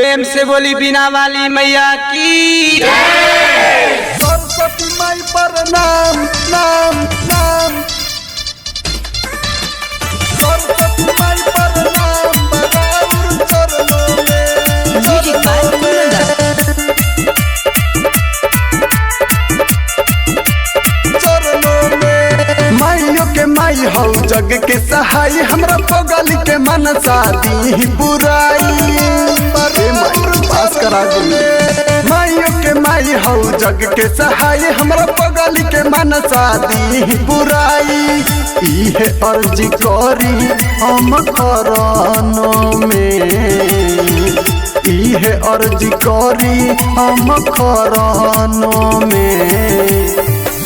प्रेम से बोली बिना वाली मैया की। सरस्वती माई पर नाम नाम नाम, सरस्वती माई पर नाम बगाऊर चरणों में, चरणों में। माइयों के माई हो जग के सहाय, हमरा पगली के मन शादी बुराई पास करा दे। माइयों के माई हो जग के सहाय, हमरा पगली के मन शादी बुराई। इहे अर्जी करी हम करनो में, इहे अर्जी करी हम करनो में।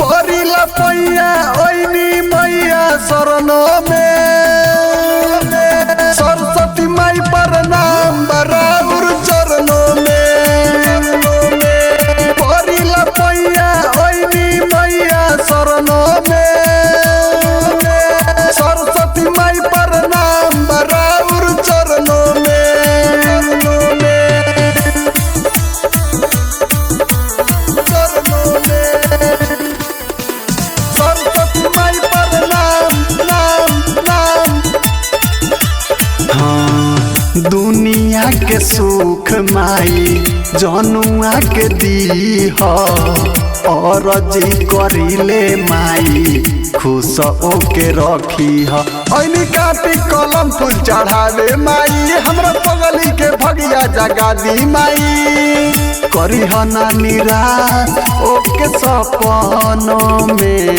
परिला पैया ओइनी मैया शरणों में, सरस्वती माई पर नाम बराबर चरणों में। परिला पैया ओइनी मैया शरणों में, सरस्वती माई पर नाम बराबर चरणों में, चरणों में। सरस्वती माई पर नाम नाम नाम। हाँ, दुनिया के सुख माई जनुआ के दी हो, और जी करिले माई खुश ओके रखी हो। ऐनी काटी कलम फूल चढ़ावे माई, हमरा पगली के भगिया जगा दी माई। करी हो ना निराश ओके सपनों में,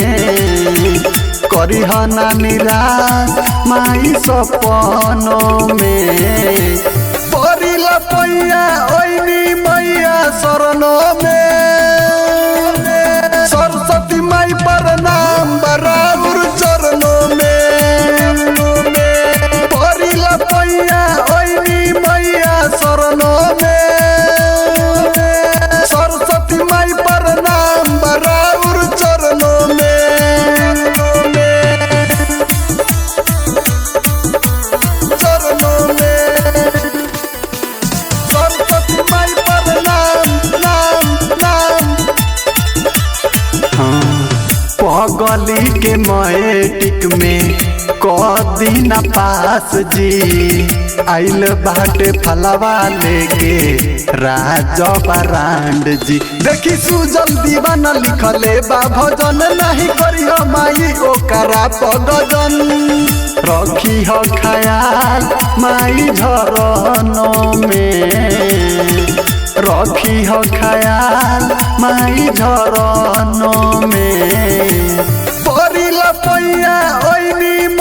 करी हो ना निराश माई सपनों में। परिला पैया ओइनी मैया शरणों में, सरस्वती माई पर नाम बराबर चरणों में। परिला पैया ओइनी मैया शरणों में, सरस्वती माई पर नाम बराबर चरणों में, चरणों में। सरस्वती माई पर नाम नाम नाम। हाँ, पगली के मैटिक में कदिना पास जी, आइल बाटे फलवा लेके राजा बरांड जी। देखी सुजल दीवाना लिखले बा भजन, नहीं करी हो माई ओकरा पगजन। रखी हो ख्याल माई झरनों में, रखी हो ख्याल माई झरनों में। परिला पैया ओइनी